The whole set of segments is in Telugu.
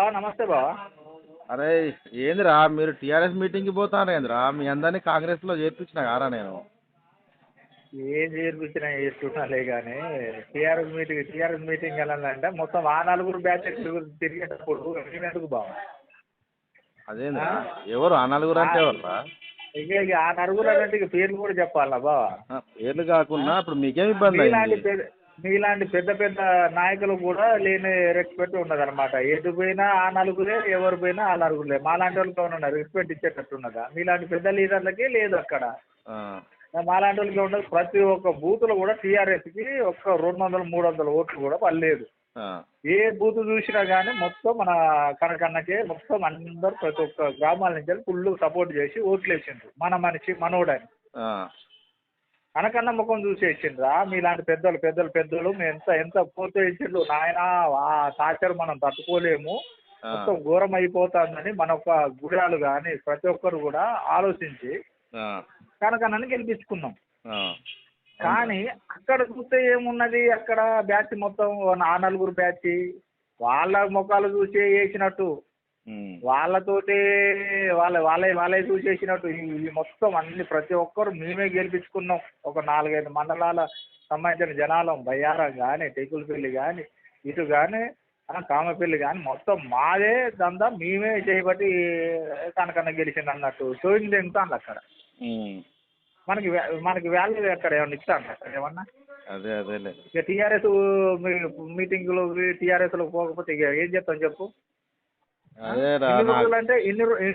బావా నమస్తే బావా. అరే ఏందిరా మీరు టీఆర్ఎస్ మీటింగ్కి పోతారేంద్రా? మీ అందరినీ కాంగ్రెస్లో చేర్పించిన కారా నేను? ఏం చేర్పించినా చేసుకుంటాలే కానీ టీఆర్ఎస్ మీటింగ్ వెళ్ళాలంటే మొత్తం ఆ నలుగురు బ్యాచ్ తిరిగేటప్పుడు ఎందుకు బావా? అదేంద్రా ఎవరు ఆ నలుగురు అంటే ఎవర్రా? ఇక ఆ నలుగురు అంటే ఇక పేర్లు కూడా చెప్పాలా బావా? పేర్లు కాకుండా ఇప్పుడు మీకేం ఇబ్బంది అయింది? మీలాంటి పెద్ద పెద్ద నాయకులు కూడా లేని రెస్పెక్ట్ ఉన్నది అనమాట. ఎటు పోయినా ఆ నలుగురే, ఎవరు పోయినా ఆ నలుగురే. మాలాంటి వాళ్ళకి ఏమైనా రెస్పెక్ట్ ఇచ్చేటట్టు ఉన్నదా? మీలాంటి పెద్ద లీడర్లకే లేదు అక్కడ. మాలాంటి వాళ్ళకి ఉండదు. ప్రతి ఒక్క బూత్లో కూడా టీఆర్ఎస్కి ఒక్క 200, 300 ఓట్లు కూడా పడలేదు. ఏ బూత్ చూసినా కానీ మొత్తం మన కనకన్నకే మొత్తం అందరు ప్రతి ఒక్క గ్రామాల నుంచి ఫుల్ సపోర్ట్ చేసి ఓట్లు వేసిండ్రు. మన మనిషి మనోడని కనకన్న ముఖం చూసి వేసిండ్రా. మీలాంటి పెద్దలు మేము ఎంత ప్రోత్సహించిండ్రు నాయన. ఆ టార్చర్ మనం తట్టుకోలేము, మొత్తం ఘోరం అయిపోతుందని మన ఒక్క గుడాలు కానీ ప్రతి ఒక్కరు కూడా ఆలోచించి కనకన్నని గెలిపించుకున్నాం. కానీ అక్కడ చూస్తే ఏమున్నది, అక్కడ బ్యాచ్ మొత్తం ఆ నలుగురు బ్యాచ్ వాళ్ళ ముఖాలు చూసి వేసినట్టు, వాళ్ళతోటి వాళ్ళే చూసేసినట్టు ఈ మొత్తం అన్ని ప్రతి ఒక్కరు మేమే గెలిపించుకున్నాం. ఒక 4-5 మండలాల సంబంధించిన జనాలం, బయ్యారం కానీ, టెకులపల్లి కానీ, ఇటు కానీ కామపల్లి కానీ మొత్తం మాదే దందా, మేమే చేయబట్టి కనకన్న గెలిచింది అన్నట్టు షోయింగ్ తింటాను అక్కడ. మనకి వాల్యూ ఎక్కడ ఏమన్నా ఇస్తాను అక్కడ ఏమన్నా? అదేలే ఇక టీఆర్ఎస్ మీటింగ్లో టీఆర్ఎస్లో పోకపోతే ఇక ఏం చెప్తాను చెప్పు? ఇన్ని రోజులు అంటే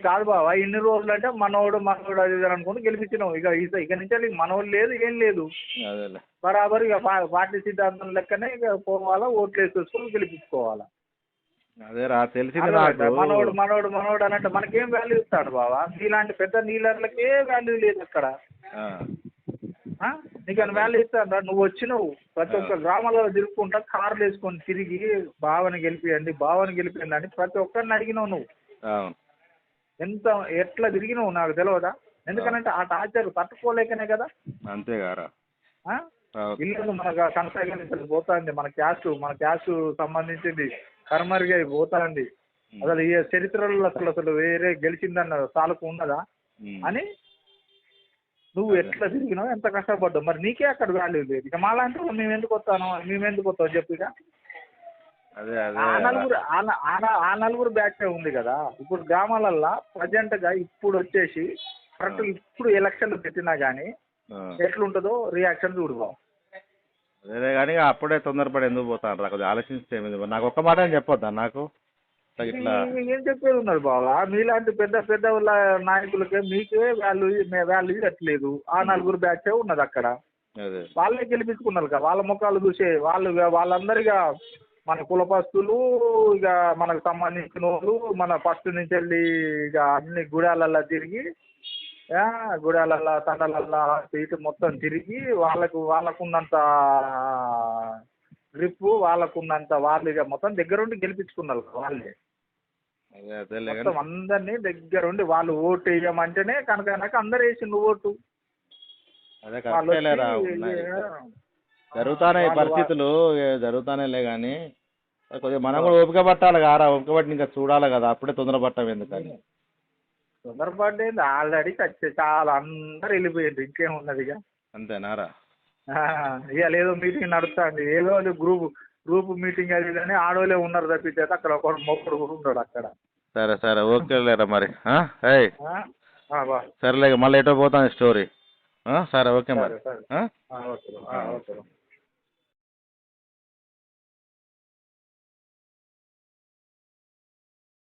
కాదు బావా, ఇన్ని రోజులు అంటే మనోడు అది ఇది అనుకుని గెలిపించినావు. ఇక నుంచి మనోడు లేదు, ఏం లేదు. బరాబర్ ఇక పార్టీ సిద్ధాంతం లెక్కనే ఇక పోవాలా, ఓట్లు వేసేసుకుని గెలిపించుకోవాలా. మనోడు అని అంటే మనకేం వాల్యూ ఇస్తాడు బావా? ఇలాంటి పెద్ద లీడర్లకే వాల్యూ లేదు అక్కడ. నీకు అని వాల్యూ ఇస్తాడు? నువ్వు వచ్చినావు ప్రతి ఒక్క గ్రామాలలో తిరుగుకుంటా కార్లు వేసుకొని తిరిగి బావని గెలిపియండి అని ప్రతి ఒక్కరిని అడిగినావు నువ్వు. ఎట్లా తిరిగినావు నాకు తెలియదా? ఎందుకనంటే ఆ టార్చర్ తట్టుకోలేకనే కదా. అంతేగారా ఇల్లు మన కనసాగ పోతుంది, మన క్యాస్ట్ సంబంధించింది కర్మరిగా పోతుంది. అసలు ఈ చరిత్రలో అసలు వేరే గెలిచిందన్న తాలూకు ఉన్నదా అని నువ్వు ఎట్లా తిరిగినావు, ఎంత కష్టపడ్డావు. మరి నీకే అక్కడ వాల్యూ లేదు. ఇక మాలాంటి మేము ఎందుకు వస్తాం చెప్పు. ఇక ఆ నలుగురు బ్యాచ్ ఉంది కదా. ఇప్పుడు గ్రామాలల్లో ప్రజెంట్గా ఇప్పుడు వచ్చేసి కరెక్ట్ ఇప్పుడు ఎలక్షన్లు పెట్టినా కానీ ఎట్లుంటుందో రియాక్షన్ చూడదాం. అదే కానీ అప్పుడే తొందరపడి ఎందుకు పోతాను? కొద్దిగా ఆలోచిస్తే నాకు ఒక్క మాట అని చెప్పొద్దా నాకు? ఏం చెప్పేది ఉన్నది బావా? మీలాంటి పెద్ద నాయకులకే మీకే వాల్యూ ఇవ్వట్లేదు. ఆ నలుగురు బ్యాచ్ ఉన్నది అక్కడ. వాళ్ళే గెలిపించుకున్నారు కదా. వాళ్ళ ముఖాలు చూసే వాళ్ళందరిగా మన కులపస్తులు, ఇక మనకు సంబంధించిన వాళ్ళు, మన ఫస్ట్ నుంచి వెళ్ళి ఇక అన్ని గుడాలల్లో తిరిగి గుడాలల్లో తండలల్లో ఇటు మొత్తం తిరిగి వాళ్ళకున్నంత గ్రిప్, వాళ్ళకున్నంత వాళ్ళు ఇక మొత్తం దగ్గరుండి గెలిపించుకున్నారు వాళ్ళే. మొత్తం అందరినీ దగ్గరుండి వాళ్ళు ఓటు వేయమంటేనే కనుక అందరు వేసిండు ఓటు. జరుగుతాయి పరిస్థితులు, జరుగుతానేలే కానీ కొద్దిగా మనం కూడా ఓపిక పట్టాలి కారా? ఓపిక పట్టి ఇంకా చూడాలి కదా. అప్పుడే తొందరపట్టాం ఎందుకని? తొందరపడ్డేది ఆల్రెడీ చాలా అందరు వెళ్ళిపోయింది. ఇంకేమున్నది ఇక? అంతేనారా? ఇక లేదో మీటింగ్ నడుస్తుంది, ఏదో గ్రూప్ మీటింగ్ అది కానీ ఆడోళ్ళే ఉన్నారు తప్పితే అక్కడ ఒక మొక్కడు కూడా ఉంటాడు అక్కడ. సరే ఓకే లేరా మరి. సరేలే మళ్ళీ ఎటో పోతాను స్టోరీ. సరే ఓకే మరి. ఓకే.